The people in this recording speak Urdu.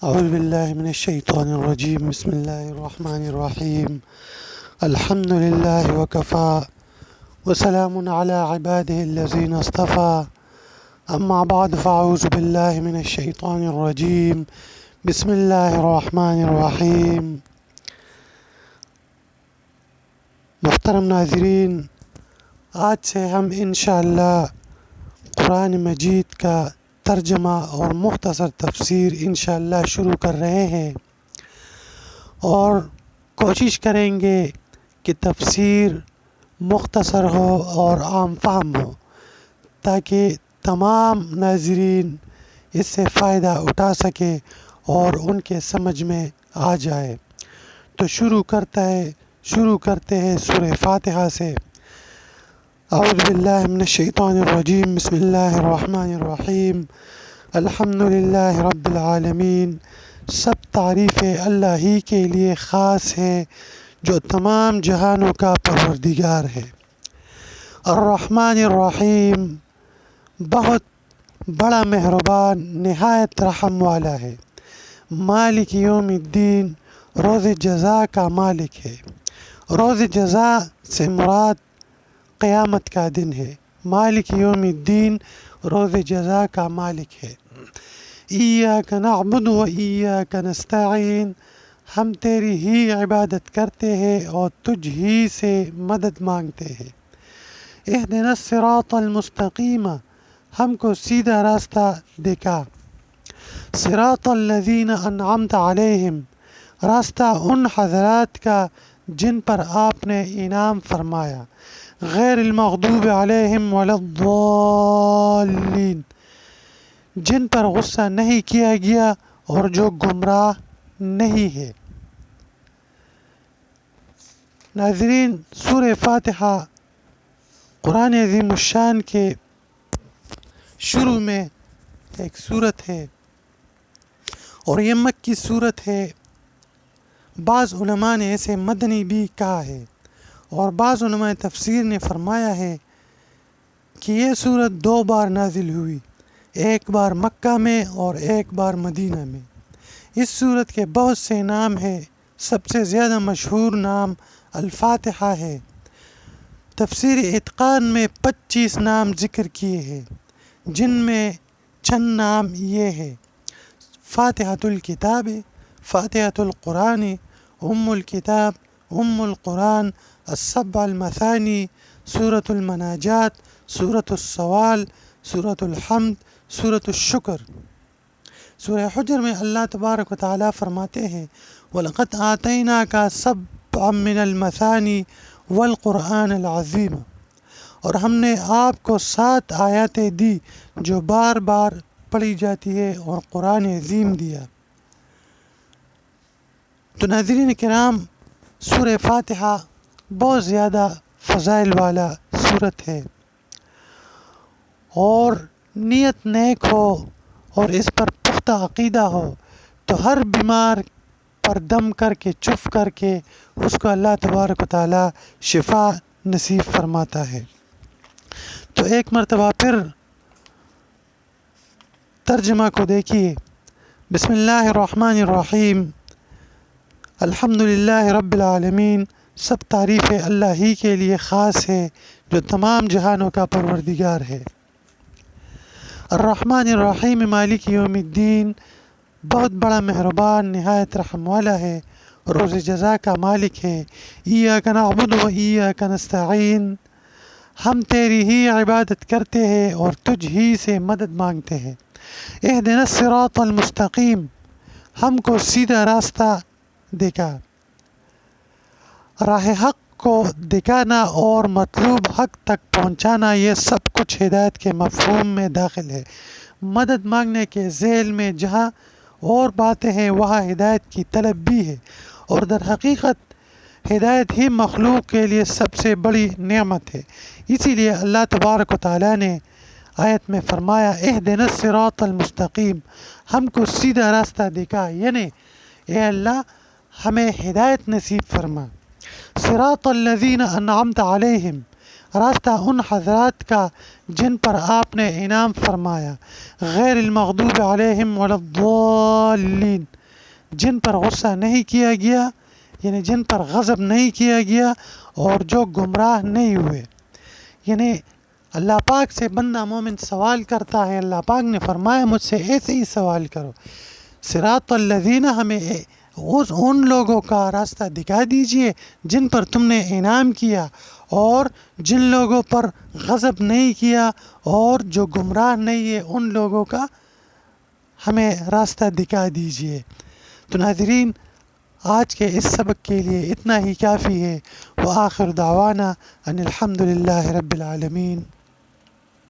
أعوذ بالله من الشيطان الرجيم. بسم الله الرحمن الرحيم. الحمد لله وكفى وسلام على عباده الذين اصطفى. أما بعد فأعوذ بالله من الشيطان الرجيم. بسم الله الرحمن الرحيم. محترم ناظرین، آج سے ہم انشاءاللہ قرآن مجید کا ترجمہ اور مختصر تفسیر انشاءاللہ شروع کر رہے ہیں، اور کوشش کریں گے کہ تفسیر مختصر ہو اور عام فہم ہو تاکہ تمام ناظرین اس سے فائدہ اٹھا سکے اور ان کے سمجھ میں آ جائے۔ تو شروع کرتے ہیں سورہ فاتحہ سے۔ اعوذ باللہ من الشیطان الرجیم۔ بسم اللہ الرحمن الرحیم۔ الحمد للہ رب العالمین۔ سب تعریفیں اللہ ہی کے لیے خاص ہے جو تمام جہانوں کا پروردگار ہے۔ الرحمن الرحیم، بہت بڑا مہربان نہایت رحم والا ہے۔ مالک یوم الدین، روز جزا کا مالک ہے۔ روز جزا سے مراد قیامت کا دن ہے۔ مالک یوم الدین روز جزا کا مالک ہے۔ ایاک نعبد و ایاک نستعین، ہم تیری ہی عبادت کرتے ہیں اور تجھ ہی سے مدد مانگتے ہیں۔ اہدنا الصراط المستقیم، ہم کو سیدھا راستہ دکھا۔ صراط الذین انعمت علیہم، راستہ ان حضرات کا جن پر آپ نے انعام فرمایا۔ غیر المغضوب علیہم ولا الضالین، جن پر غصہ نہیں کیا گیا اور جو گمراہ نہیں ہے۔ ناظرین، سورہ فاتحہ قرآن عظیم الشان کے شروع میں ایک سورت ہے اور یہ مکی سورت ہے۔ بعض علماء نے اسے مدنی بھی کہا ہے، اور بعض علماء تفسیر نے فرمایا ہے کہ یہ سورت 2 بار نازل ہوئی، ایک بار مکہ میں اور ایک بار مدینہ میں۔ اس سورت کے بہت سے نام ہیں، سب سے زیادہ مشہور نام الفاتحہ ہے۔ تفسیر اتقان میں 25 نام ذکر کیے ہیں، جن میں چند نام یہ ہے: فاتحۃ الکتاب، فاتحۃ القرآن، ام الکتاب، ام القرآن، السبع المثانی، سورۃ المناجات، سورۃ السوال، سورۃ الحمد، سورۃ الشکر۔ سورہ حجر میں اللہ تبارک و تعالیٰ فرماتے ہیں: وَلَقَدْ آتَيْنَاكَ سَبْعًا مِّنَ الْمَثَانِي وَالْقُرْآنِ الْعَظِيمِ، اور ہم نے آپ کو 7 آیاتیں دی جو بار بار پڑھی جاتی ہے، اور قرآن عظیم دیا۔ تو ناظرین کرام، سورہ فاتحہ بہت زیادہ فضائل والا سورت ہے، اور نیت نیک ہو اور اس پر پختہ عقیدہ ہو تو ہر بیمار پر دم کر کے چف کر کے اس کو اللہ تبارک و تعالیٰ شفا نصیب فرماتا ہے۔ تو ایک مرتبہ پھر ترجمہ کو دیکھیے۔ بسم اللہ الرحمن الرحیم۔ الحمد للہ رب العالمین، سب تعریفیں اللہ ہی کے لیے خاص ہے جو تمام جہانوں کا پروردگار ہے۔ الرحمن الرحیم، مالک یوم الدین، بہت بڑا مہربان نہایت رحم والا ہے، روز جزا کا مالک ہے۔ ایاک نعبد و ایاک نستعین، ہم تیری ہی عبادت کرتے ہیں اور تجھ ہی سے مدد مانگتے ہیں۔ اہدنا الصراط المستقیم، ہم کو سیدھا راستہ دکھا۔ راہ حق کو دکھانا اور مطلوب حق تک پہنچانا، یہ سب کچھ ہدایت کے مفہوم میں داخل ہے۔ مدد مانگنے کے ذیل میں جہاں اور باتیں ہیں وہاں ہدایت کی طلب بھی ہے، اور در حقیقت ہدایت ہی مخلوق کے لیے سب سے بڑی نعمت ہے۔ اسی لیے اللہ تبارک و تعالیٰ نے آیت میں فرمایا: اہدنا الصراط المستقیم، ہم کو سیدھا راستہ دکھا، یعنی اے اللہ ہمیں ہدایت نصیب فرما۔ صراط الذین انعمت علیہم، راستہ ان حضرات کا جن پر آپ نے انعام فرمایا۔ غیر المغضوب علیہم ولا الضالین، الضالین، جن پر غصہ نہیں کیا گیا، یعنی جن پر غضب نہیں کیا گیا اور جو گمراہ نہیں ہوئے۔ یعنی اللہ پاک سے بندہ مومن سوال کرتا ہے، اللہ پاک نے فرمایا مجھ سے ایسے ہی سوال کرو، صراط الذین، ہمیں ان لوگوں کا راستہ دکھا دیجئے جن پر تم نے انعام کیا اور جن لوگوں پر غضب نہیں کیا اور جو گمراہ نہیں ہے، ان لوگوں کا ہمیں راستہ دکھا دیجئے۔ تو ناظرین، آج کے اس سبق کے لیے اتنا ہی کافی ہے۔ وآخر دعوانا ان الحمد للہ رب العالمین۔